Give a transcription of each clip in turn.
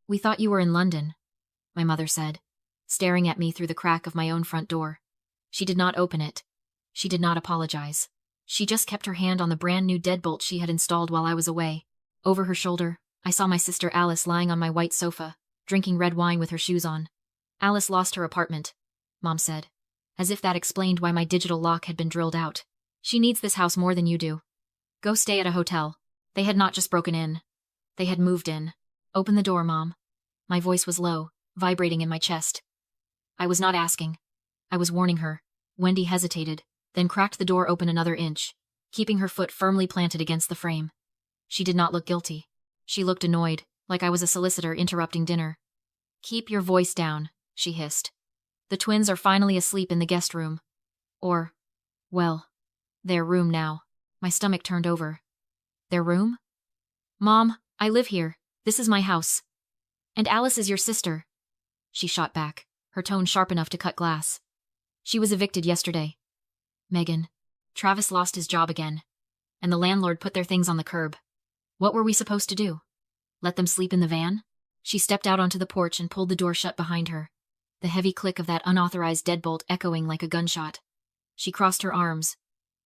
"We thought you were in London," my mother said, staring at me through the crack of my own front door. She did not open it. She did not apologize. She just kept her hand on the brand new deadbolt she had installed while I was away. Over her shoulder, I saw my sister Alice lying on my white sofa, drinking red wine with her shoes on. "Alice lost her apartment," Mom said, as if that explained why my digital lock had been drilled out. "She needs this house more than you do. Go stay at a hotel." They had not just broken in. They had moved in. "Open the door, Mom." My voice was low, vibrating in my chest. I was not asking. I was warning her. Wendy hesitated, then cracked the door open another inch, keeping her foot firmly planted against the frame. She did not look guilty. She looked annoyed, like I was a solicitor interrupting dinner. "Keep your voice down," she hissed. "The twins are finally asleep in the guest room. Or, well, their room now." My stomach turned over. "Their room?" "Mom, I live here. This is my house. And Alice is your sister." She shot back, her tone sharp enough to cut glass. "She was evicted yesterday. Megan, Travis lost his job again, and the landlord put their things on the curb. What were we supposed to do? Let them sleep in the van?" She stepped out onto the porch and pulled the door shut behind her, the heavy click of that unauthorized deadbolt echoing like a gunshot. She crossed her arms,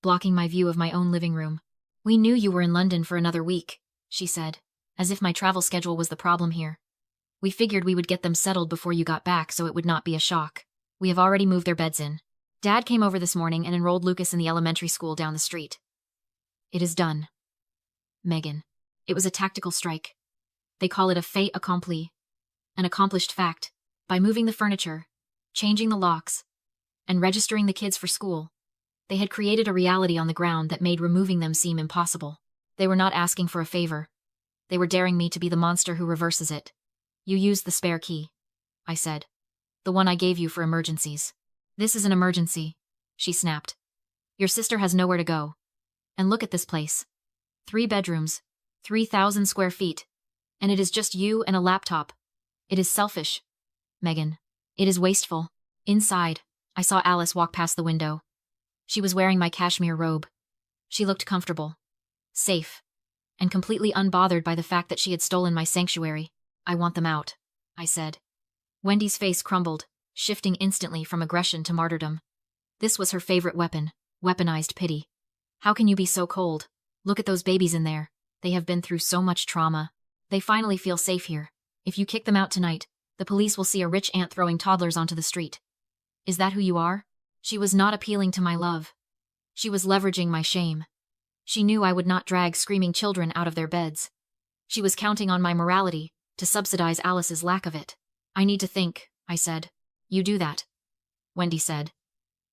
blocking my view of my own living room. "We knew you were in London for another week," she said, as if my travel schedule was the problem here. "We figured we would get them settled before you got back so it would not be a shock. We have already moved their beds in. Dad came over this morning and enrolled Lucas in the elementary school down the street. It is done. Megan, it was a tactical strike. They call it a fait accompli. An accomplished fact. By moving the furniture, changing the locks, and registering the kids for school, they had created a reality on the ground that made removing them seem impossible. They were not asking for a favor. They were daring me to be the monster who reverses it. You used the spare key," I said. "The one I gave you for emergencies." "This is an emergency," she snapped. "Your sister has nowhere to go. And look at this place. 3 bedrooms, 3,000 square feet, and it is just you and a laptop. It is selfish, Megan. It is wasteful." Inside, I saw Alice walk past the window. She was wearing my cashmere robe. She looked comfortable, safe, and completely unbothered by the fact that she had stolen my sanctuary. "I want them out," I said. Wendy's face crumbled, shifting instantly from aggression to martyrdom. This was her favorite weapon, weaponized pity. "How can you be so cold? Look at those babies in there. They have been through so much trauma. They finally feel safe here. If you kick them out tonight, the police will see a rich aunt throwing toddlers onto the street. Is that who you are?" She was not appealing to my love. She was leveraging my shame. She knew I would not drag screaming children out of their beds. She was counting on my morality to subsidize Alice's lack of it. "I need to think," I said. "You do that," Wendy said,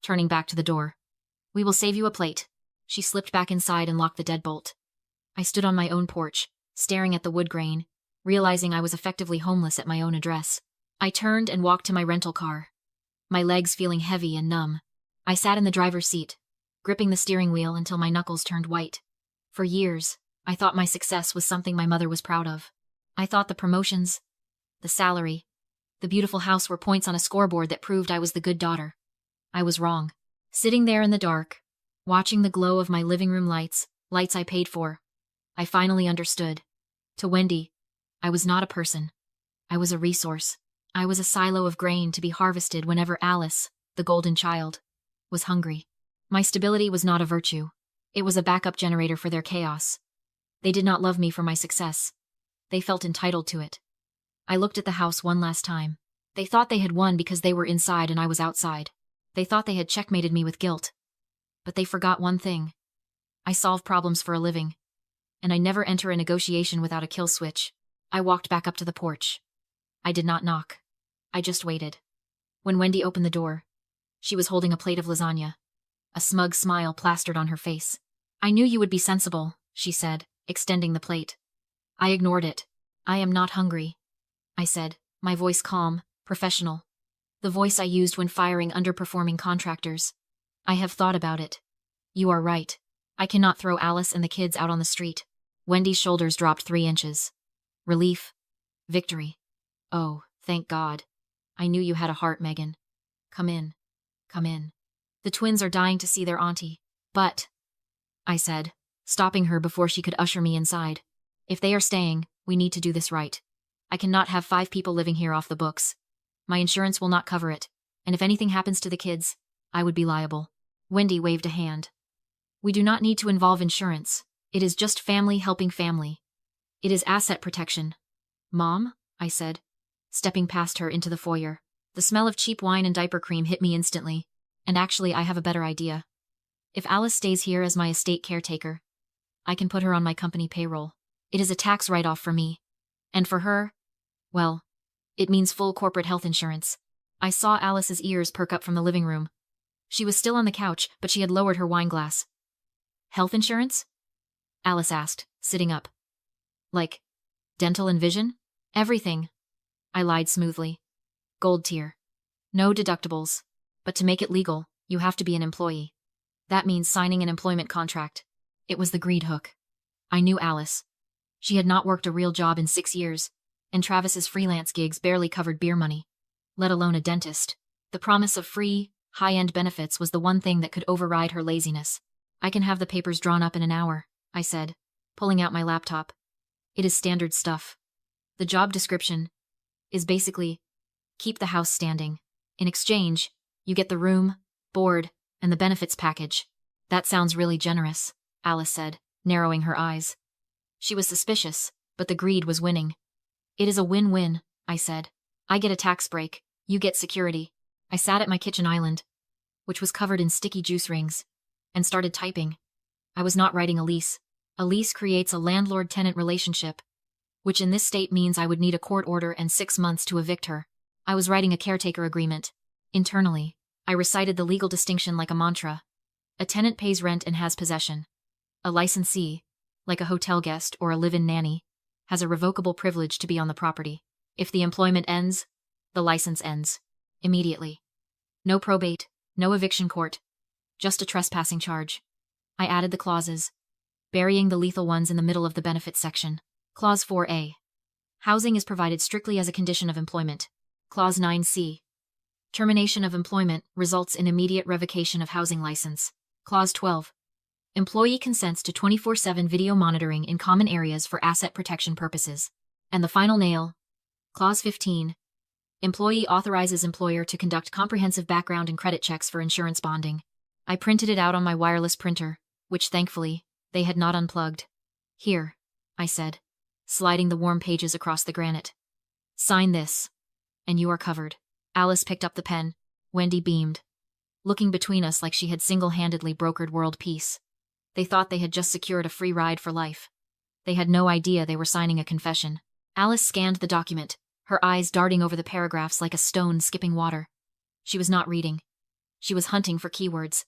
turning back to the door. "We will save you a plate." She slipped back inside and locked the deadbolt. I stood on my own porch, staring at the wood grain, realizing I was effectively homeless at my own address. I turned and walked to my rental car, my legs feeling heavy and numb. I sat in the driver's seat, gripping the steering wheel until my knuckles turned white. For years, I thought my success was something my mother was proud of. I thought the promotions, the salary, the beautiful house were points on a scoreboard that proved I was the good daughter. I was wrong. Sitting there in the dark, watching the glow of my living room lights I paid for, I finally understood. To Wendy, I was not a person. I was a resource. I was a silo of grain to be harvested whenever Alice, the golden child, was hungry. My stability was not a virtue. It was a backup generator for their chaos. They did not love me for my success. They felt entitled to it. I looked at the house one last time. They thought they had won because they were inside and I was outside. They thought they had checkmated me with guilt. But they forgot one thing. I solve problems for a living. And I never enter a negotiation without a kill switch. I walked back up to the porch. I did not knock. I just waited. When Wendy opened the door, she was holding a plate of lasagna. A smug smile plastered on her face. "I knew you would be sensible," she said, extending the plate. I ignored it. "I am not hungry," I said, my voice calm, professional. The voice I used when firing underperforming contractors. "I have thought about it. You are right. I cannot throw Alice and the kids out on the street." Wendy's shoulders dropped 3 inches. Relief. Victory. "Oh, thank God. I knew you had a heart, Megan. Come in. Come in. The twins are dying to see their auntie." "But," I said, stopping her before she could usher me inside, "if they are staying, we need to do this right. I cannot have 5 people living here off the books. My insurance will not cover it, and if anything happens to the kids, I would be liable. Wendy waved a hand. We do not need to involve insurance. It is just family helping family. It is asset protection. Mom, I said, stepping past her into the foyer. The smell of cheap wine and diaper cream hit me instantly, and actually I have a better idea. If Alice stays here as my estate caretaker, I can put her on my company payroll. It is a tax write-off for me. And for her, well, it means full corporate health insurance. I saw Alice's ears perk up from the living room. She was still on the couch, but she had lowered her wine glass. Health insurance? Alice asked, sitting up. Like, dental and vision? Everything. I lied smoothly. Gold tier. No deductibles. But to make it legal, you have to be an employee. That means signing an employment contract. It was the greed hook. I knew Alice. She had not worked a real job in 6 years, and Travis's freelance gigs barely covered beer money, let alone a dentist. The promise of free, high-end benefits was the one thing that could override her laziness. I can have the papers drawn up in an hour, I said, pulling out my laptop. It is standard stuff. The job description is basically, keep the house standing. In exchange, you get the room, board, and the benefits package. That sounds really generous, Alice said, narrowing her eyes. She was suspicious, but the greed was winning. It is a win-win, I said. I get a tax break, you get security. I sat at my kitchen island, which was covered in sticky juice rings, and started typing. I was not writing a lease. A lease creates a landlord-tenant relationship, which in this state means I would need a court order and 6 months to evict her. I was writing a caretaker agreement. Internally, I recited the legal distinction like a mantra. A tenant pays rent and has possession. A licensee, like a hotel guest or a live-in nanny, has a revocable privilege to be on the property. If the employment ends, the license ends. Immediately. No probate, no eviction court. Just a trespassing charge. I added the clauses, burying the lethal ones in the middle of the benefits section. Clause 4A. Housing is provided strictly as a condition of employment. Clause 9C. Termination of employment results in immediate revocation of housing license. Clause 12. Employee consents to 24/7 video monitoring in common areas for asset protection purposes. And the final nail. Clause 15. Employee authorizes employer to conduct comprehensive background and credit checks for insurance bonding. I printed it out on my wireless printer, which thankfully, they had not unplugged. Here, I said, sliding the warm pages across the granite. Sign this, and you are covered. Alice picked up the pen. Wendy beamed, looking between us like she had single-handedly brokered world peace. They thought they had just secured a free ride for life. They had no idea they were signing a confession. Alice scanned the document, her eyes darting over the paragraphs like a stone skipping water. She was not reading. She was hunting for keywords.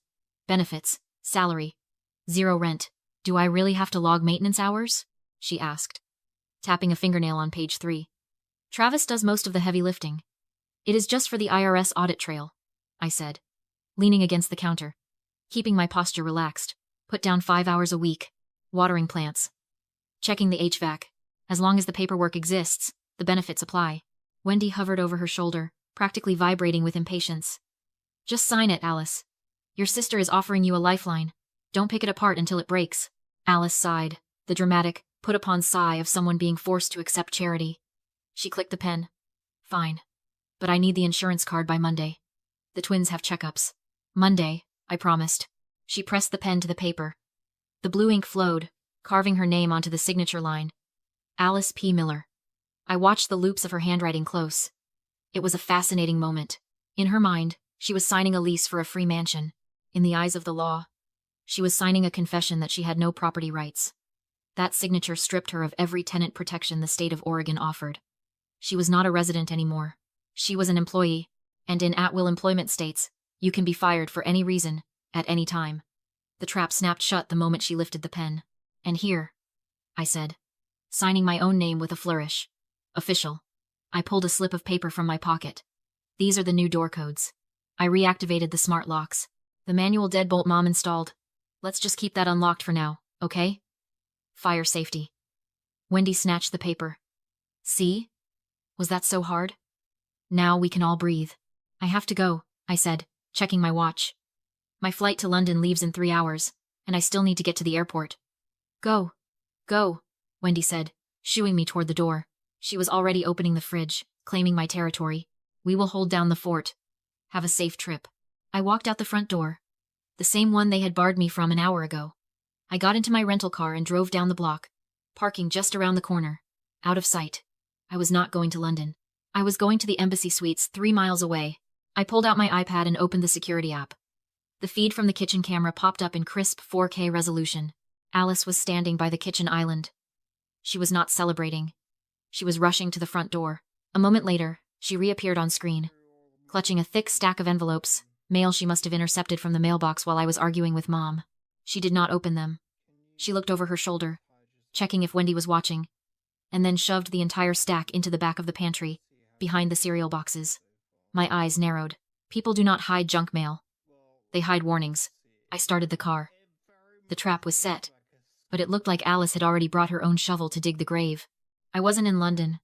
Benefits, salary, zero rent. Do I really have to log maintenance hours? She asked, tapping a fingernail on page 3. Travis does most of the heavy lifting. It is just for the IRS audit trail, I said, leaning against the counter, keeping my posture relaxed. Put down 5 hours a week, watering plants, checking the HVAC. As long as the paperwork exists, the benefits apply. Wendy hovered over her shoulder, practically vibrating with impatience. Just sign it, Alice. Your sister is offering you a lifeline. Don't pick it apart until it breaks. Alice sighed, the dramatic, put-upon sigh of someone being forced to accept charity. She clicked the pen. Fine. But I need the insurance card by Monday. The twins have checkups. Monday, I promised. She pressed the pen to the paper. The blue ink flowed, carving her name onto the signature line. Alice P. Miller. I watched the loops of her handwriting close. It was a fascinating moment. In her mind, she was signing a lease for a free mansion. In the eyes of the law, she was signing a confession that she had no property rights. That signature stripped her of every tenant protection the state of Oregon offered. She was not a resident anymore. She was an employee, and in at-will employment states, you can be fired for any reason, at any time. The trap snapped shut the moment she lifted the pen. And here, I said, signing my own name with a flourish. Official. I pulled a slip of paper from my pocket. These are the new door codes. I reactivated the smart locks. The manual deadbolt Mom installed. Let's just keep that unlocked for now, okay? Fire safety. Wendy snatched the paper. See? Was that so hard? Now we can all breathe. I have to go, I said, checking my watch. My flight to London leaves in 3 hours, and I still need to get to the airport. Go. Go, Wendy said, shooing me toward the door. She was already opening the fridge, claiming my territory. "We will hold down the fort. Have a safe trip." I walked out the front door, the same one they had barred me from an hour ago. I got into my rental car and drove down the block, parking just around the corner, out of sight. I was not going to London. I was going to the Embassy Suites 3 miles away. I pulled out my iPad and opened the security app. The feed from the kitchen camera popped up in crisp 4K resolution. Alice was standing by the kitchen island. She was not celebrating. She was rushing to the front door. A moment later, she reappeared on screen, clutching a thick stack of envelopes, mail she must have intercepted from the mailbox while I was arguing with Mom. She did not open them. She looked over her shoulder, checking if Wendy was watching, and then shoved the entire stack into the back of the pantry, behind the cereal boxes. My eyes narrowed. People do not hide junk mail. They hide warnings. I started the car. The trap was set, but it looked like Alice had already brought her own shovel to dig the grave. I wasn't in London.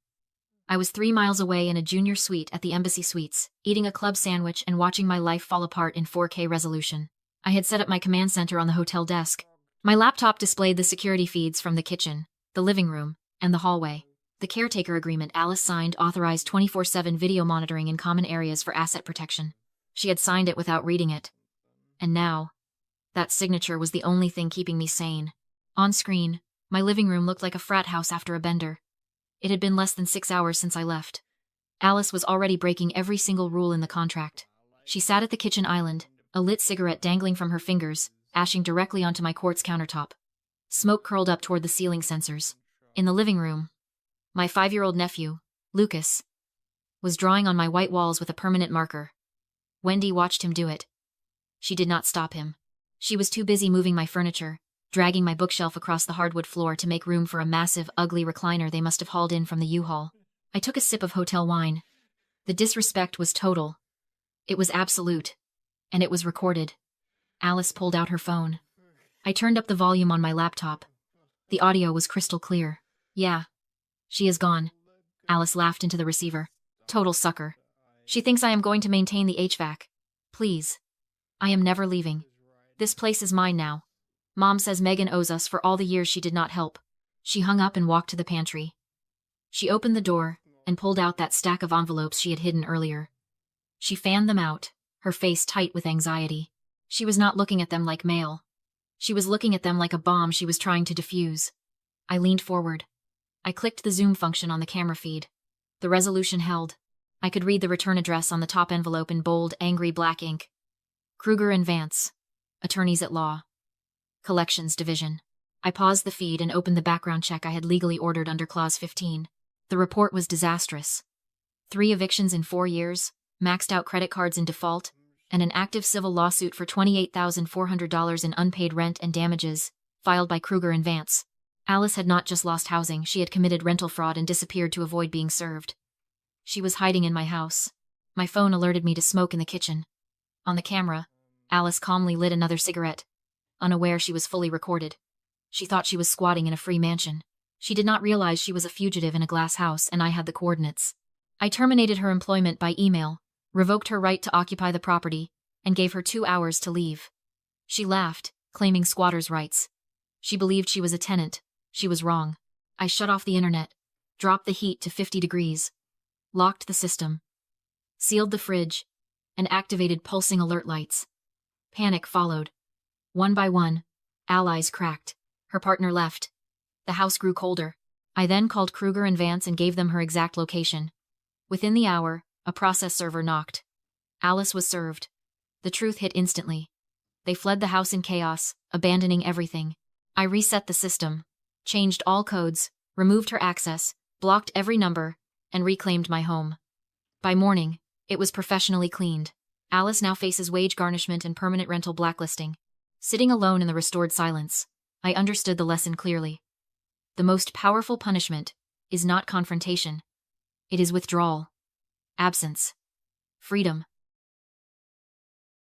I was 3 miles away in a junior suite at the Embassy Suites, eating a club sandwich and watching my life fall apart in 4K resolution. I had set up my command center on the hotel desk. My laptop displayed the security feeds from the kitchen, the living room, and the hallway. The caretaker agreement Alice signed authorized 24/7 video monitoring in common areas for asset protection. She had signed it without reading it. And now, that signature was the only thing keeping me sane. On screen, my living room looked like a frat house after a bender. It had been less than 6 hours since I left. Alice was already breaking every single rule in the contract. She sat at the kitchen island, a lit cigarette dangling from her fingers, ashing directly onto my quartz countertop. Smoke curled up toward the ceiling sensors. In the living room, my 5-year-old nephew, Lucas, was drawing on my white walls with a permanent marker. Wendy watched him do it. She did not stop him. She was too busy moving my furniture, dragging my bookshelf across the hardwood floor to make room for a massive, ugly recliner they must have hauled in from the U-Haul. I took a sip of hotel wine. The disrespect was total. It was absolute. And it was recorded. Alice pulled out her phone. I turned up the volume on my laptop. The audio was crystal clear. "Yeah. She is gone." Alice laughed into the receiver. "Total sucker. She thinks I am going to maintain the HVAC. Please. I am never leaving. This place is mine now. Mom says Megan owes us for all the years she did not help." She hung up and walked to the pantry. She opened the door and pulled out that stack of envelopes she had hidden earlier. She fanned them out, her face tight with anxiety. She was not looking at them like mail. She was looking at them like a bomb she was trying to defuse. I leaned forward. I clicked the zoom function on the camera feed. The resolution held. I could read the return address on the top envelope in bold, angry black ink. Kruger and Vance, Attorneys at Law, Collections Division. I paused the feed and opened the background check I had legally ordered under Clause 15. The report was disastrous. 3 evictions in 4 years, maxed out credit cards in default, and an active civil lawsuit for $28,400 in unpaid rent and damages, filed by Kruger and Vance. Alice had not just lost housing, she had committed rental fraud and disappeared to avoid being served. She was hiding in my house. My phone alerted me to smoke in the kitchen. On the camera, Alice calmly lit another cigarette, unaware she was fully recorded. She thought she was squatting in a free mansion. She did not realize she was a fugitive in a glass house and I had the coordinates. I terminated her employment by email, revoked her right to occupy the property, and gave her 2 hours to leave. She laughed, claiming squatters' rights. She believed she was a tenant. She was wrong. I shut off the internet, dropped the heat to 50 degrees, locked the system, sealed the fridge, and activated pulsing alert lights. Panic followed. One by one, allies cracked. Her partner left. The house grew colder. I then called Kruger and Vance and gave them her exact location. Within the hour, a process server knocked. Alice was served. The truth hit instantly. They fled the house in chaos, abandoning everything. I reset the system, changed all codes, removed her access, blocked every number, and reclaimed my home. By morning, it was professionally cleaned. Alice now faces wage garnishment and permanent rental blacklisting. Sitting alone in the restored silence, I understood the lesson clearly. The most powerful punishment is not confrontation. It is withdrawal. Absence. Freedom.